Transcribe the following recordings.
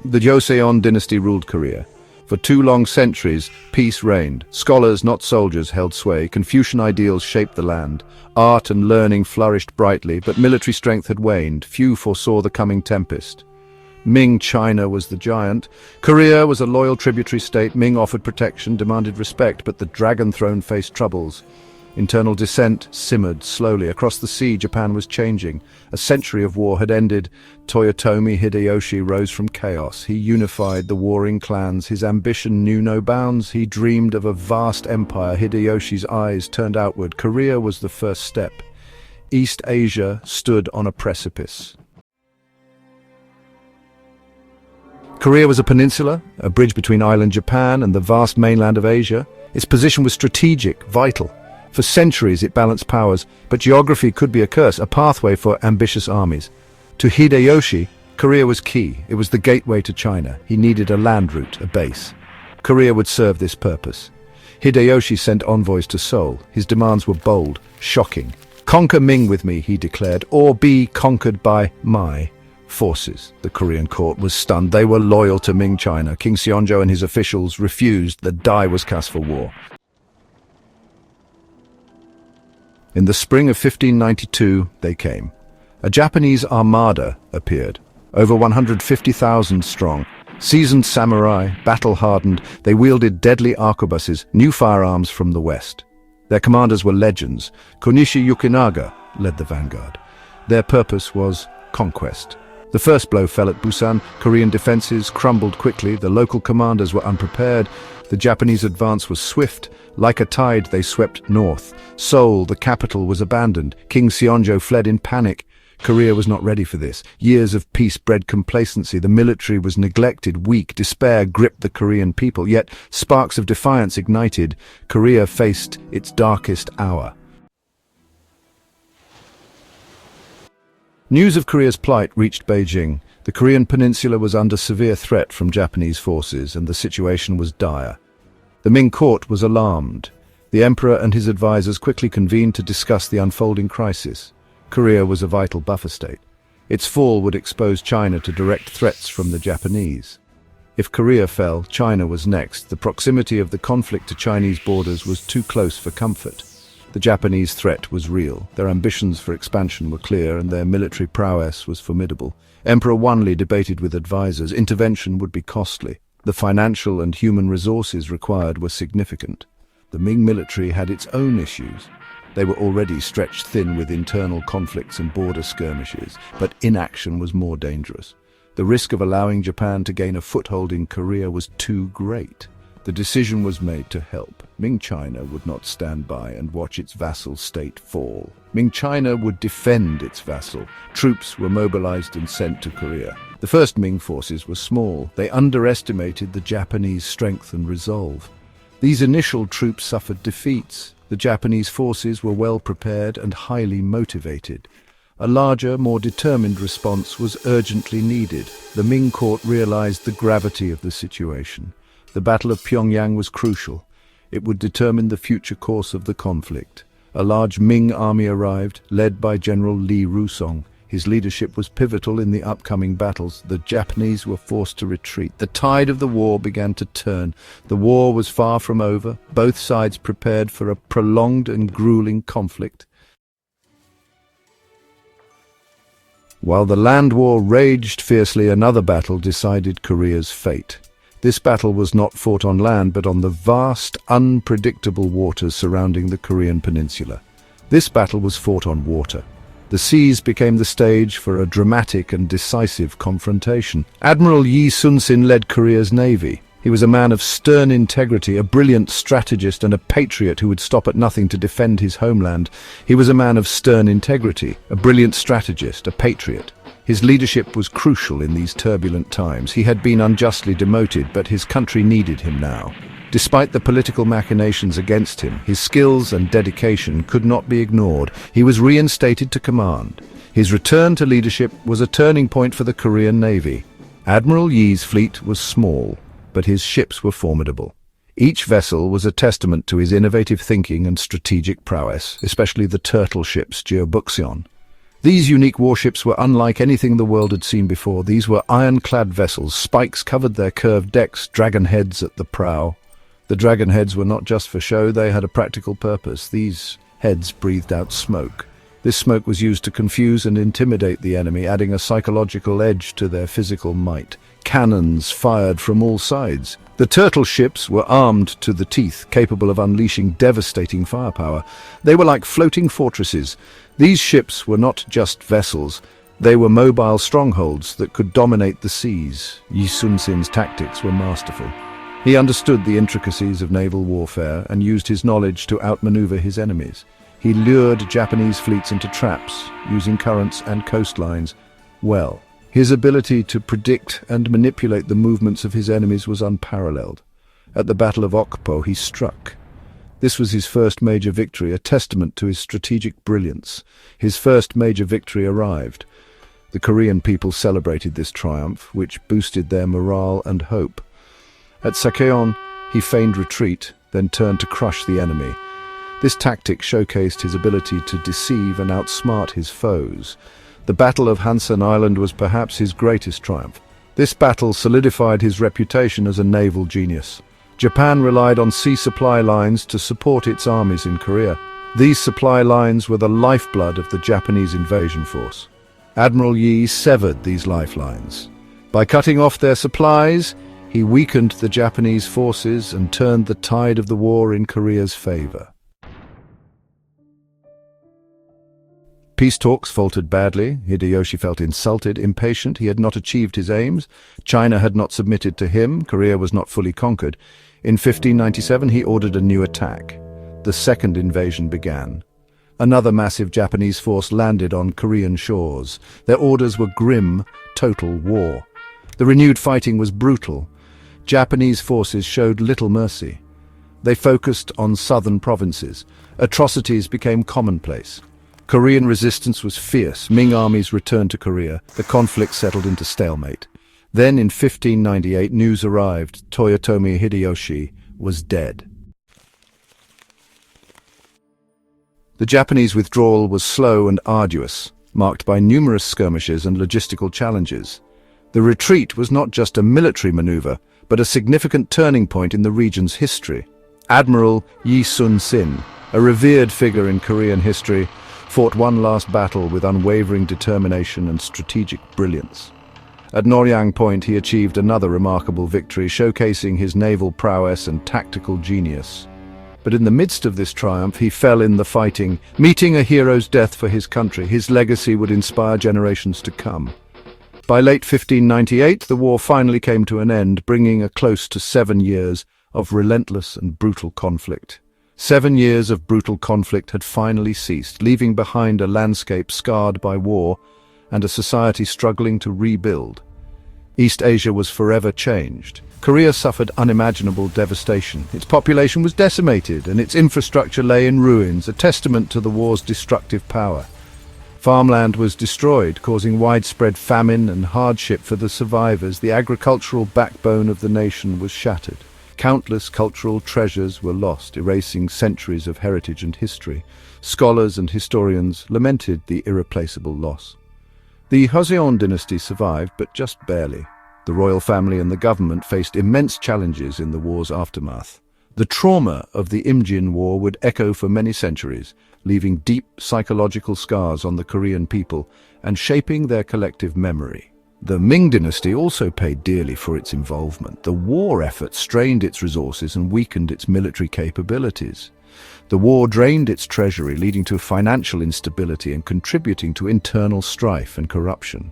The Joseon dynasty ruled Korea. For 2 long centuries, peace reigned. Scholars, not soldiers, held sway. Confucian ideals shaped the land. Art and learning flourished brightly, but military strength had waned. Few foresaw the coming tempest. Ming China was the giant. Korea was a loyal tributary state. Ming offered protection, demanded respect, but the dragon throne faced troubles. Internal dissent simmered slowly. Across the sea, Japan was changing. A century of war had ended. Toyotomi Hideyoshi rose from chaos. He unified the warring clans. His ambition knew no bounds. He dreamed of a vast empire. Hideyoshi's eyes turned outward. Korea was the first step. East Asia stood on a precipice. Korea was a peninsula, a bridge between island Japan and the vast mainland of Asia. Its position was strategic, vital. For centuries it balanced powers, but geography could be a curse, a pathway for ambitious armies. To Hideyoshi, Korea was key. It was the gateway to China. He needed a land route, a base. Korea would serve this purpose. Hideyoshi sent envoys to Seoul. His demands were bold, shocking. "Conquer Ming with me," he declared, "or be conquered by my forces." The Korean court was stunned. They were loyal to Ming China. King Seonjo and his officials refused. The die was cast for war. In the spring of 1592, they came. A Japanese armada appeared, over 150,000 strong. Seasoned samurai, battle-hardened, they wielded deadly arquebuses, new firearms from the west. Their commanders were legends. Konishi Yukinaga led the vanguard. Their purpose was conquest. The first blow fell at Busan. Korean defenses crumbled quickly. The local commanders were unprepared. The Japanese advance was swift. Like a tide, they swept north. Seoul, the capital, was abandoned. King Seonjo fled in panic. Korea was not ready for this. Years of peace bred complacency. The military was neglected, weak. Despair gripped the Korean people. Yet sparks of defiance ignited. Korea faced its darkest hour. News of Korea's plight reached Beijing. The Korean peninsula was under severe threat from Japanese forces, and the situation was dire. The Ming court was alarmed. The emperor and his advisors quickly convened to discuss the unfolding crisis. Korea was a vital buffer state. Its fall would expose China to direct threats from the Japanese. If Korea fell, China was next. The proximity of the conflict to Chinese borders was too close for comfort. The Japanese threat was real. Their ambitions for expansion were clear, and their military prowess was formidable. Emperor Wanli debated with advisors. Intervention would be costly. The financial and human resources required were significant. The Ming military had its own issues. They were already stretched thin with internal conflicts and border skirmishes, but inaction was more dangerous. The risk of allowing Japan to gain a foothold in Korea was too great. The decision was made to help. Ming China would not stand by and watch its vassal state fall. Ming China would defend its vassal. Troops were mobilized and sent to Korea. The first Ming forces were small. They underestimated the Japanese strength and resolve. These initial troops suffered defeats. The Japanese forces were well prepared and highly motivated. A larger, more determined response was urgently needed. The Ming court realized the gravity of the situation. The Battle of Pyongyang was crucial. It would determine the future course of the conflict. A large Ming army arrived, led by General Li Rusong. His leadership was pivotal in the upcoming battles. The Japanese were forced to retreat. The tide of the war began to turn. The war was far from over. Both sides prepared for a prolonged and grueling conflict. While the land war raged fiercely, another battle decided Korea's fate. This battle was not fought on land, but on the vast, unpredictable waters surrounding the Korean peninsula. This battle was fought on water. The seas became the stage for a dramatic and decisive confrontation. Admiral Yi Sun-sin led Korea's navy. He was a man of stern integrity, a brilliant strategist and a patriot who would stop at nothing to defend his homeland. He was a man of stern integrity, a brilliant strategist, a patriot. His leadership was crucial in these turbulent times. He had been unjustly demoted, but his country needed him now. Despite the political machinations against him, his skills and dedication could not be ignored. He was reinstated to command. His return to leadership was a turning point for the Korean Navy. Admiral Yi's fleet was small, but his ships were formidable. Each vessel was a testament to his innovative thinking and strategic prowess, especially the turtle ships Jeobukseon. These unique warships were unlike anything the world had seen before. These were ironclad vessels. Spikes covered their curved decks, dragon heads at the prow. The dragon heads were not just for show, they had a practical purpose. These heads breathed out smoke. This smoke was used to confuse and intimidate the enemy, adding a psychological edge to their physical might. Cannons fired from all sides. The turtle ships were armed to the teeth, capable of unleashing devastating firepower. They were like floating fortresses. These ships were not just vessels, they were mobile strongholds that could dominate the seas. Yi Sun-sin's tactics were masterful. He understood the intricacies of naval warfare and used his knowledge to outmaneuver his enemies. He lured Japanese fleets into traps, using currents and coastlines well. His ability to predict and manipulate the movements of his enemies was unparalleled. At the Battle of Okpo, he struck. This was his first major victory, a testament to his strategic brilliance. His first major victory arrived. The Korean people celebrated this triumph, which boosted their morale and hope. At Sakeon, he feigned retreat, then turned to crush the enemy. This tactic showcased his ability to deceive and outsmart his foes. The Battle of Hansen Island was perhaps his greatest triumph. This battle solidified his reputation as a naval genius. Japan relied on sea supply lines to support its armies in Korea. These supply lines were the lifeblood of the Japanese invasion force. Admiral Yi severed these lifelines. By cutting off their supplies, he weakened the Japanese forces and turned the tide of the war in Korea's favor. Peace talks faltered badly. Hideyoshi felt insulted, impatient. He had not achieved his aims. China had not submitted to him. Korea was not fully conquered. In 1597, he ordered a new attack. The second invasion began. Another massive Japanese force landed on Korean shores. Their orders were grim, total war. The renewed fighting was brutal. Japanese forces showed little mercy. They focused on southern provinces. Atrocities became commonplace. Korean resistance was fierce. Ming armies returned to Korea. The conflict settled into stalemate. Then in 1598, news arrived. Toyotomi Hideyoshi was dead. The Japanese withdrawal was slow and arduous, marked by numerous skirmishes and logistical challenges. The retreat was not just a military maneuver, but a significant turning point in the region's history. Admiral Yi Sun-sin, a revered figure in Korean history, fought one last battle with unwavering determination and strategic brilliance. At Noryang Point, he achieved another remarkable victory, showcasing his naval prowess and tactical genius. But in the midst of this triumph, he fell in the fighting, meeting a hero's death for his country. His legacy would inspire generations to come. By late 1598, the war finally came to an end, bringing a close to 7 years of relentless and brutal conflict. 7 years of brutal conflict had finally ceased, leaving behind a landscape scarred by war and a society struggling to rebuild. East Asia was forever changed. Korea suffered unimaginable devastation. Its population was decimated and its infrastructure lay in ruins, a testament to the war's destructive power. Farmland was destroyed, causing widespread famine and hardship for the survivors. The agricultural backbone of the nation was shattered. Countless cultural treasures were lost, erasing centuries of heritage and history. Scholars and historians lamented the irreplaceable loss. The Joseon dynasty survived, but just barely. The royal family and the government faced immense challenges in the war's aftermath. The trauma of the Imjin War would echo for many centuries, leaving deep psychological scars on the Korean people and shaping their collective memory. The Ming dynasty also paid dearly for its involvement. The war effort strained its resources and weakened its military capabilities. The war drained its treasury, leading to financial instability and contributing to internal strife and corruption.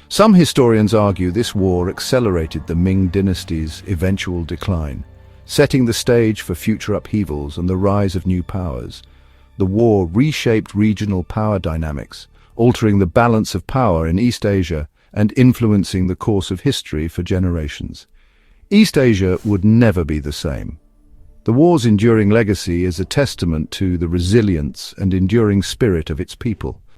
Some historians argue this war accelerated the Ming dynasty's eventual decline, setting the stage for future upheavals and the rise of new powers. The war reshaped regional power dynamics, altering the balance of power in East Asia and influencing the course of history for generations. East Asia would never be the same. The war's enduring legacy is a testament to the resilience and enduring spirit of its people.